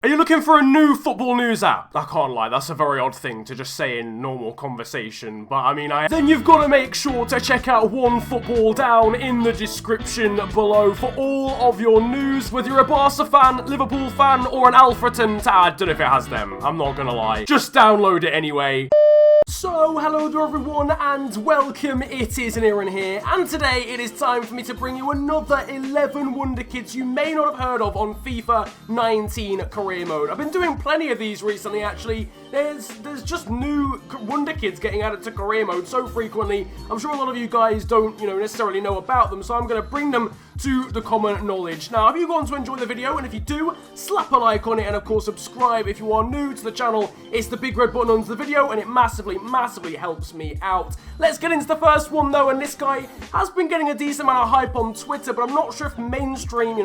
Are you looking for a new football news app? I can't lie, that's a very odd thing to just say in normal conversation, but I mean, then you've got to make sure to check out One Football down in the description below for all of your news, whether you're a Barca fan, Liverpool fan, or an Alfreton. I don't know if it has them, I'm not gonna lie. Just download it anyway. So, hello there everyone, and welcome, it is Aaron here, and today it is time for me to bring you another 11 Wonderkids you may not have heard of on FIFA 19 career mode. I've been doing plenty of these recently actually. There's just new Wonderkids getting added to career mode so frequently, I'm sure a lot of you guys don't, necessarily know about them, so I'm going to bring them to the common knowledge. Now, have you gone to enjoy the video? And if you do, slap a like on it, and of course subscribe if you are new to the channel. It's the big red button under the video, and it massively helps me out. Let's get into the first one though, and this guy has been getting a decent amount of hype on Twitter, but I'm not sure if mainstream,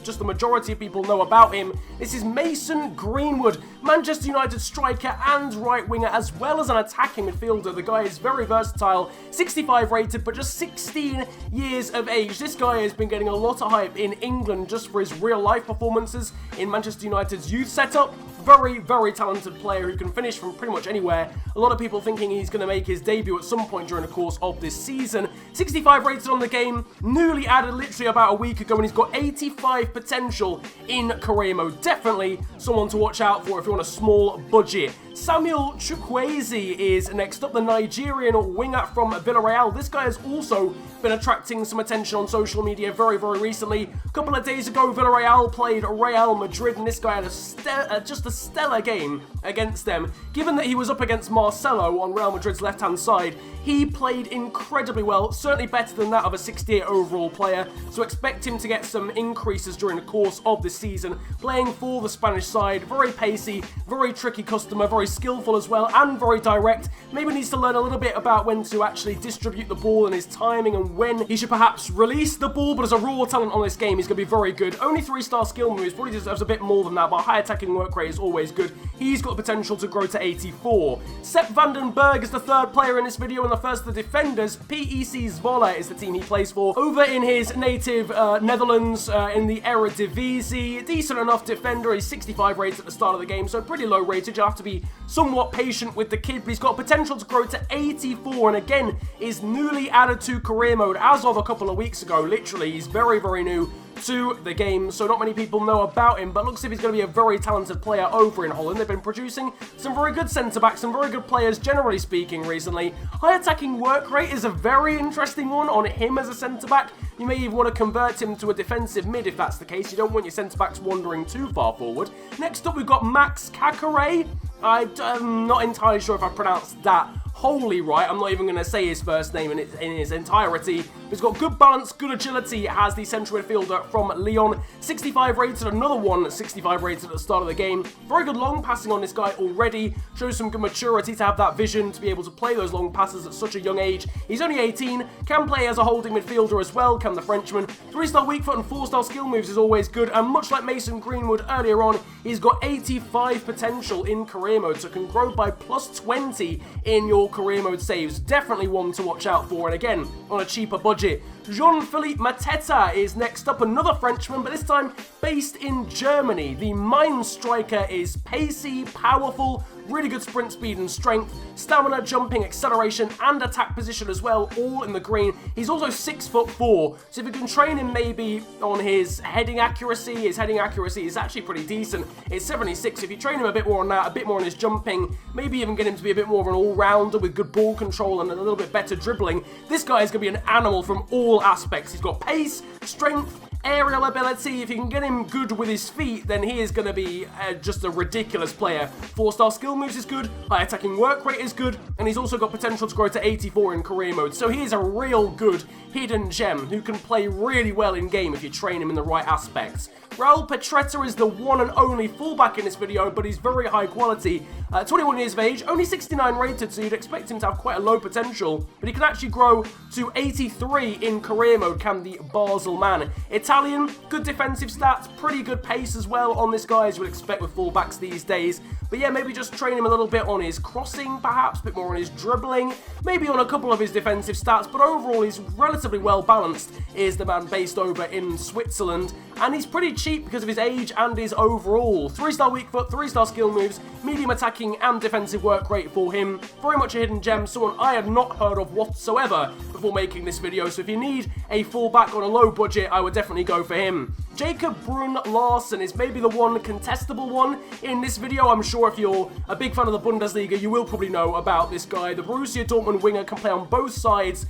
just the majority of people know about him. This is Mason Greenwood, Manchester United striker and right winger, as well as an attacking midfielder. The guy is very versatile, 65 rated, but just 16 years of age. This guy has been getting a lot of hype in England just for his real life performances in Manchester United's youth setup. Very talented player who can finish from pretty much anywhere. A lot of people thinking he's going to make his debut at some point during the course of this season. 65 rated on the game, newly added literally about a week ago, and he's got 85 potential in career mode. Definitely someone to watch out for if you want a small budget. Samuel Chukwueze is next up, the Nigerian winger from Villarreal. This guy has also been attracting some attention on social media very recently. A couple of days ago, Villarreal played Real Madrid, and this guy had just a stellar game against them. Given that he was up against Marcelo on Real Madrid's left-hand side, he played incredibly well, certainly better than that of a 68 overall player, so expect him to get some increases during the course of the season. Playing for the Spanish side, very pacey, very tricky customer, very skillful as well, and very direct. Maybe needs to learn a little bit about when to actually distribute the ball and his timing and when he should perhaps release the ball, but as a raw talent on this game, he's going to be very good. Only 3-star skill moves, probably deserves a bit more than that, but high attacking work rate is always good. He's got the potential to grow to 84. Sepp van den Berg is the third player in this video, and the first of the defenders. PEC Zwolle is the team he plays for over in his native Netherlands in the Eredivisie. Decent enough defender. He's 65 rated at the start of the game, so pretty low rated. You have to be somewhat patient with the kid, but he's got potential to grow to 84, and again is newly added to career mode as of a couple of weeks ago. Literally, he's very new to the game, so not many people know about him, but looks as if he's going to be a very talented player over in Holland. They've been producing some very good centre-backs, some very good players generally speaking recently. High attacking work rate is a very interesting one on him as a centre-back. You may even want to convert him to a defensive mid if that's the case. You don't want your centre-backs wandering too far forward. Next up, we've got Max Kakare. I'm not entirely sure if I pronounced that wholly right. I'm not even going to say his first name in his entirety. He's got good balance, good agility as the central midfielder from Lyon. 65 rated, another one 65 rated at the start of the game. Very good long passing on this guy already. Shows some good maturity to have that vision to be able to play those long passes at such a young age. He's only 18, can play as a holding midfielder as well, can the Frenchman. 3-star weak foot and 4-star skill moves is always good, and much like Mason Greenwood earlier on, he's got 85 potential in career mode, so can grow by plus 20 in your career mode saves. Definitely one to watch out for, and again, on a cheaper budget. Jean-Philippe Mateta is next up, another Frenchman, but this time based in Germany. The Mainz striker is pacey, powerful, really good sprint speed and strength, stamina, jumping, acceleration, and attack position as well, all in the green. He's also 6'4", so if you can train him maybe on his heading accuracy is actually pretty decent. It's 76, if you train him a bit more on that, a bit more on his jumping, maybe even get him to be a bit more of an all-rounder with good ball control and a little bit better dribbling, this guy is going to be an animal from all aspects. He's got pace, strength, aerial ability. If you can get him good with his feet, then he is going to be just a ridiculous player. 4-star skill moves is good, high attacking work rate is good, and he's also got potential to grow to 84 in career mode. So he is a real good hidden gem who can play really well in game if you train him in the right aspects. Raul Petretta is the one and only fullback in this video, but he's very high quality. 21 years of age, only 69 rated, so you'd expect him to have quite a low potential, but he can actually grow to 83 in career mode, can the Basel man. Italian, good defensive stats, pretty good pace as well on this guy, as you would expect with fullbacks these days. But yeah, maybe just train him a little bit on his crossing, perhaps, a bit more on his dribbling, maybe on a couple of his defensive stats, but overall he's relatively well balanced, is the man based over in Switzerland. and he's pretty cheap because of his age and his overall. 3-star weak foot, 3-star skill moves, medium attacking and defensive work rate for him. Very much a hidden gem, someone I had not heard of whatsoever before making this video, so if you need a fullback on a low budget, I would definitely go for him. Jacob Brun Larsen is maybe the one contestable one in this video. I'm sure if you're a big fan of the Bundesliga, you will probably know about this guy. The Borussia Dortmund winger can play on both sides.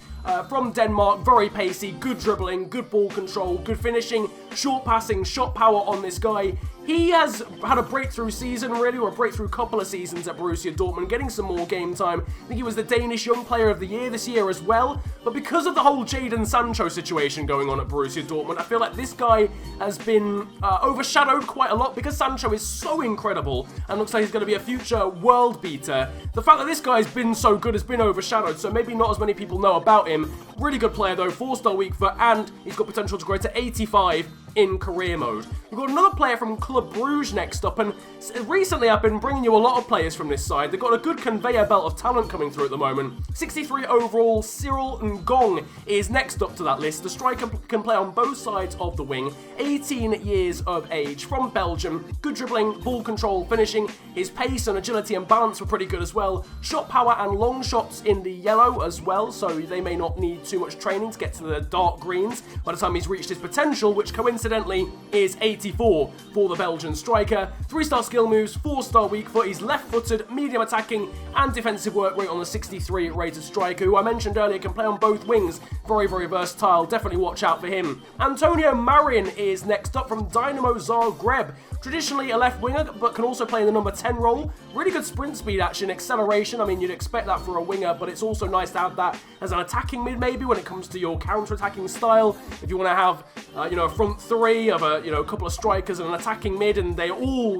From Denmark, very pacey, good dribbling, good ball control, good finishing, short passing, shot power on this guy. He has had a breakthrough season, really, or a breakthrough couple of seasons at Borussia Dortmund, getting some more game time. I think he was the Danish Young Player of the Year this year as well. But because of the whole Jadon Sancho situation going on at Borussia Dortmund, I feel like this guy has been overshadowed quite a lot because Sancho is so incredible and looks like he's going to be a future world beater. The fact that this guy's been so good has been overshadowed, so maybe not as many people know about him. Really good player though, 4-star weak foot, and he's got potential to grow to 85 in career mode. We've got another player from Club Brugge next up, and recently I've been bringing you a lot of players from this side. They've got a good conveyor belt of talent coming through at the moment. 63 overall, Cyril Ngong is next up to that list. The striker can play on both sides of the wing, 18 years of age, from Belgium. Good dribbling, ball control, finishing. His pace and agility and balance were pretty good as well. Shot power and long shots in the yellow as well, so they may not need too much training to get to the dark greens by the time he's reached his potential, which coincidentally is 84 for the Belgian striker. 3-star skill moves, 4-star weak foot. He's left-footed, medium attacking and defensive work rate on the 63 rated striker, who I mentioned earlier can play on both wings. Very, very versatile. Definitely watch out for him. Antonio Marian is next up from Dinamo Zagreb. Traditionally a left winger, but can also play in the number 10 role. Really good sprint speed, actually, and acceleration. I mean, you'd expect that for a winger, but it's also nice to have that as an attacking mid, maybe, when it comes to your counter-attacking style. If you want to have, a front three of a couple of strikers and an attacking mid, and they're all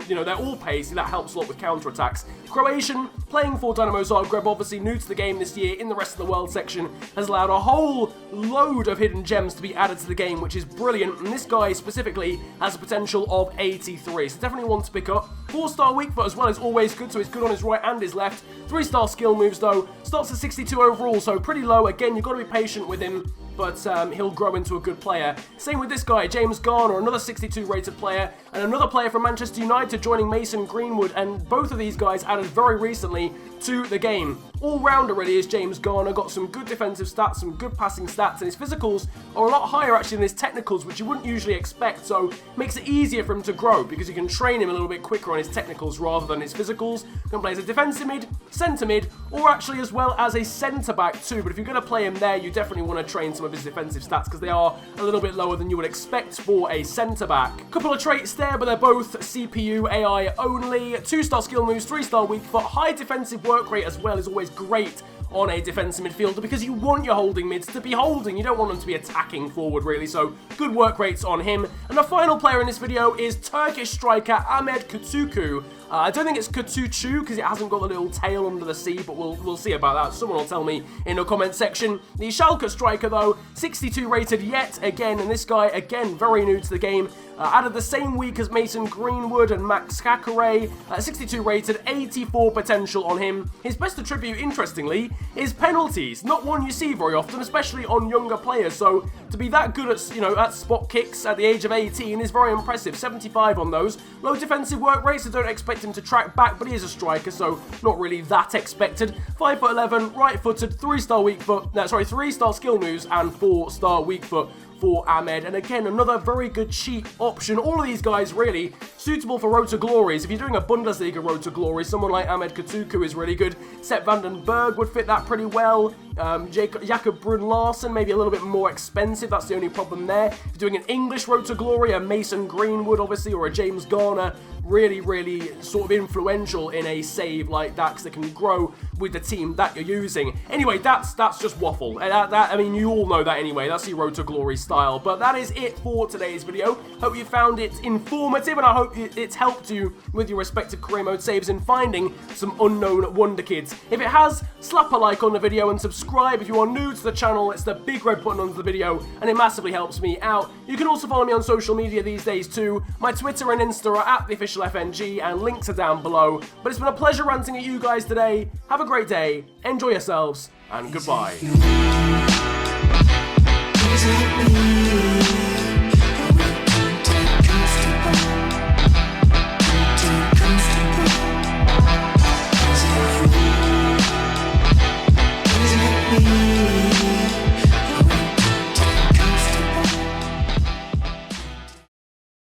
pacey, that helps a lot with counter-attacks. Croatian, playing for Dinamo Zagreb, obviously new to the game this year in the rest of the world section, has allowed a whole load of hidden gems to be added to the game, which is brilliant, and this guy specifically has a potential of 83, so definitely one to pick up. 4-star weak foot as well is always good, so he's good on his right and his left. 3-star skill moves though, starts at 62 overall, so pretty low. Again, you've got to be patient with him, but he'll grow into a good player. Same with this guy, James Garner, another 62 rated player, and another player from Manchester United joining Mason Greenwood, and both of these guys added very recently to the game. All-rounder really is James Garner, got some good defensive stats, some good passing stats, and his physicals are a lot higher actually than his technicals, which you wouldn't usually expect, so makes it easier for him to grow because you can train him a little bit quicker on his technicals rather than his physicals. Can play as a defensive mid, centre mid, or actually as well as a centre back too, but if you're going to play him there, you definitely want to train some of his defensive stats because they are a little bit lower than you would expect for a centre back. Couple of traits there, but they're both CPU AI only. 2-star skill moves, 3-star weak foot, high defensive work rate as well is always great on a defensive midfielder because you want your holding mids to be holding. You don't want them to be attacking forward, really, so good work rates on him. And the final player in this video is Turkish striker Ahmet Kutucu. I don't think it's Kutucu because it hasn't got the little tail under the sea, but we'll see about that. Someone will tell me in the comment section. The Schalke Striker, though, 62 rated yet again, and this guy, again, very new to the game. Added the same week as Mason Greenwood and Max Kakare, 62 rated, 84 potential on him. His best attribute, interestingly, is penalties. Not one you see very often, especially on younger players. So to be that good at, at spot kicks at the age of 18 is very impressive. 75 on those. Low defensive work rates, so don't expect him to track back, but he is a striker, so not really that expected. 5'11", right-footed, 3-star weak foot, 3-star skill moves, and 4-star weak foot for Ahmed. And again, another very good cheap option. All of these guys really suitable for Road to Glories. If you're doing a Bundesliga Road to Glory, someone like Ahmed Kutucu is really good. Sepp van den Berg would fit that pretty well. Jacob Brun Larsen, maybe a little bit more expensive. That's the only problem there. If you're doing an English Road to Glory, a Mason Greenwood, obviously, or a James Garner, really sort of influential in a save like that because they can grow with the team that you're using. Anyway, that's just waffle. I mean, you all know that anyway. That's the Road to Glory style. But that is it for today's video. Hope you found it informative, and I hope it's helped you with your respective career mode saves in finding some unknown Wonderkids. If it has, slap a like on the video and subscribe if you are new to the channel. It's the big red button under the video, and it massively helps me out. You can also follow me on social media these days too. My Twitter and Insta are at @theofficialfng, and links are down below. But it's been a pleasure ranting at you guys today. Have a great day, enjoy yourselves, and goodbye.